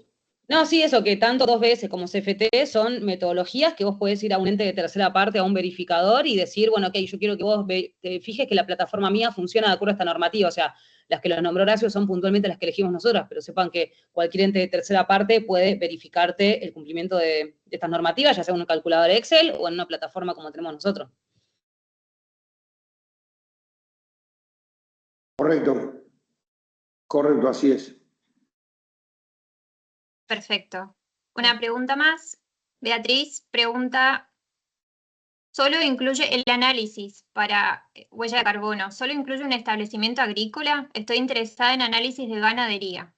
No, sí, eso, que tanto 2BS como CFT son metodologías que vos podés ir a un ente de tercera parte, a un verificador y decir, bueno, ok, yo quiero que vos te fijes que la plataforma mía funciona de acuerdo a esta normativa. O sea, las que los nombró Horacio son puntualmente las que elegimos nosotras, pero sepan que cualquier ente de tercera parte puede verificarte el cumplimiento de estas normativas, ya sea en un calculador Excel o en una plataforma como tenemos nosotros. Correcto. Correcto, así es. Perfecto. Una pregunta más. Beatriz pregunta, ¿solo incluye el análisis para huella de carbono? ¿Solo incluye un establecimiento agrícola? Estoy interesada en análisis de ganadería.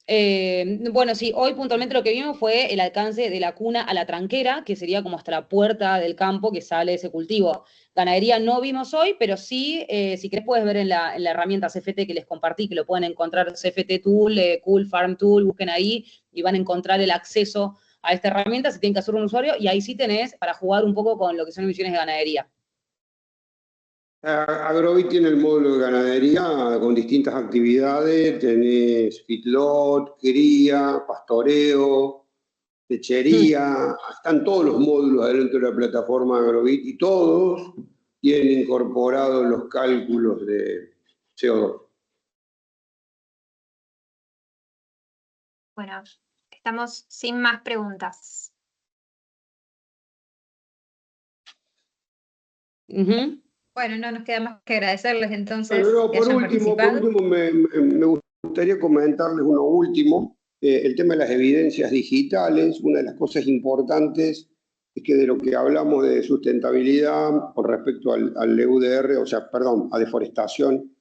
Bueno, sí, hoy puntualmente lo que vimos fue el alcance de la cuna a la tranquera, que sería como hasta la puerta del campo que sale ese cultivo. Ganadería no vimos hoy, pero sí, si querés puedes ver en la herramienta CFT que les compartí, que lo pueden encontrar CFT Tool, Cool Farm Tool, busquen ahí y van a encontrar el acceso a esta herramienta, si tienen que hacer un usuario, y ahí sí tenés para jugar un poco con lo que son emisiones de ganadería. Agrovi tiene el módulo de ganadería con distintas actividades, tenés feedlot, cría, pastoreo, lechería, están todos los módulos dentro de la plataforma Agrovit y todos tienen incorporados los cálculos de CO2. Bueno, estamos sin más preguntas. Bueno, no nos queda más que agradecerles entonces Bueno, que por hayan último participado. me gustaría comentarles uno último, el tema de las evidencias digitales. Una de las cosas importantes es que de lo que hablamos de sustentabilidad con respecto al EUDR, o sea, perdón, a deforestación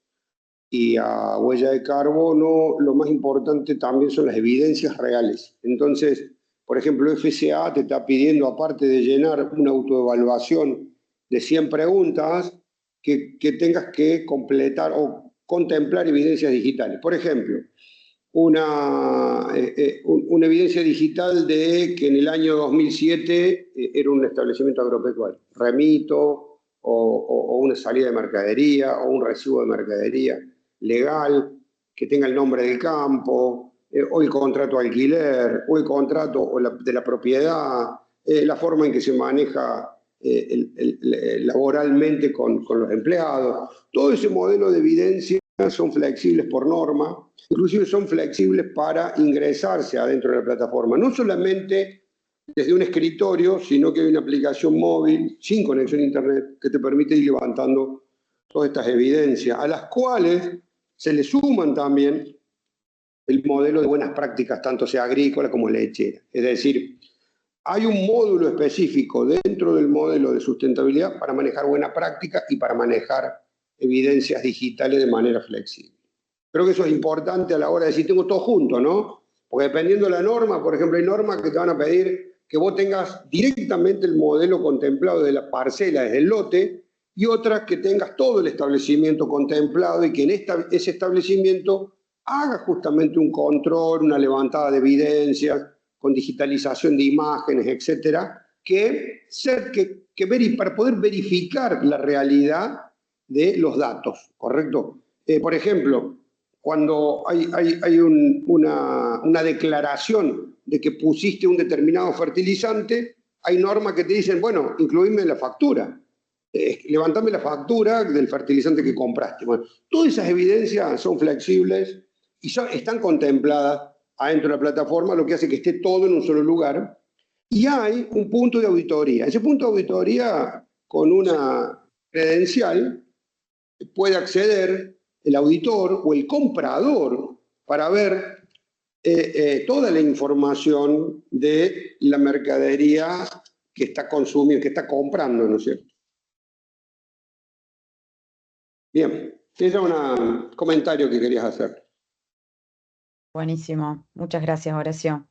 y a huella de carbono, lo más importante también son las evidencias reales. Entonces, por ejemplo, FCA te está pidiendo, aparte de llenar una autoevaluación de 100 preguntas, que tengas que completar o contemplar evidencias digitales. Por ejemplo, una evidencia digital de que en el año 2007 era un establecimiento agropecuario, remito, o una salida de mercadería, o un recibo de mercadería legal, que tenga el nombre del campo, o el contrato de alquiler, o el contrato de la propiedad, la forma en que se maneja laboralmente con los empleados. Todo ese modelo de evidencia son flexibles por norma, inclusive son flexibles para ingresarse adentro de la plataforma, no solamente desde un escritorio, sino que hay una aplicación móvil sin conexión a internet que te permite ir levantando todas estas evidencias, a las cuales se le suman también el modelo de buenas prácticas, tanto sea agrícola como lechera. Es decir, hay un módulo específico dentro del modelo de sustentabilidad para manejar buena práctica y para manejar evidencias digitales de manera flexible. Creo que eso es importante a la hora de decir, tengo todo junto, ¿no? Porque dependiendo de la norma, por ejemplo, hay normas que te van a pedir que vos tengas directamente el modelo contemplado de la parcela desde el lote, y otras que tengas todo el establecimiento contemplado y que en ese establecimiento haga justamente un control, una levantada de evidencias, con digitalización de imágenes, etcétera, para poder verificar la realidad de los datos, ¿correcto? Por ejemplo, cuando hay una declaración de que pusiste un determinado fertilizante, hay normas que te dicen, bueno, incluidme en la factura, levantame la factura del fertilizante que compraste. Bueno, todas esas evidencias son flexibles y están contempladas adentro de la plataforma, lo que hace que esté todo en un solo lugar. Y hay un punto de auditoría. Ese punto de auditoría, con una credencial, puede acceder el auditor o el comprador para ver toda la información de la mercadería que está consumiendo, que está comprando, ¿no es cierto? Bien, ese era un comentario que querías hacer. Buenísimo. Muchas gracias, Horacio.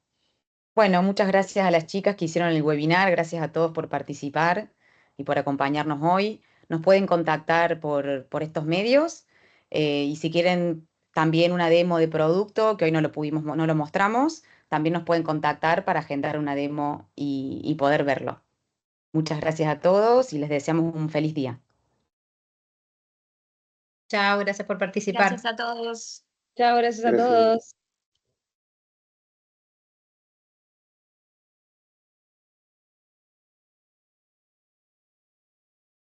Bueno, muchas gracias a las chicas que hicieron el webinar. Gracias a todos por participar y por acompañarnos hoy. Nos pueden contactar por estos medios. Y si quieren también una demo de producto, que hoy no lo mostramos, también nos pueden contactar para agendar una demo y poder verlo. Muchas gracias a todos y les deseamos un feliz día. Chao, gracias por participar. Gracias a todos. Chao, gracias a Gracias. todos.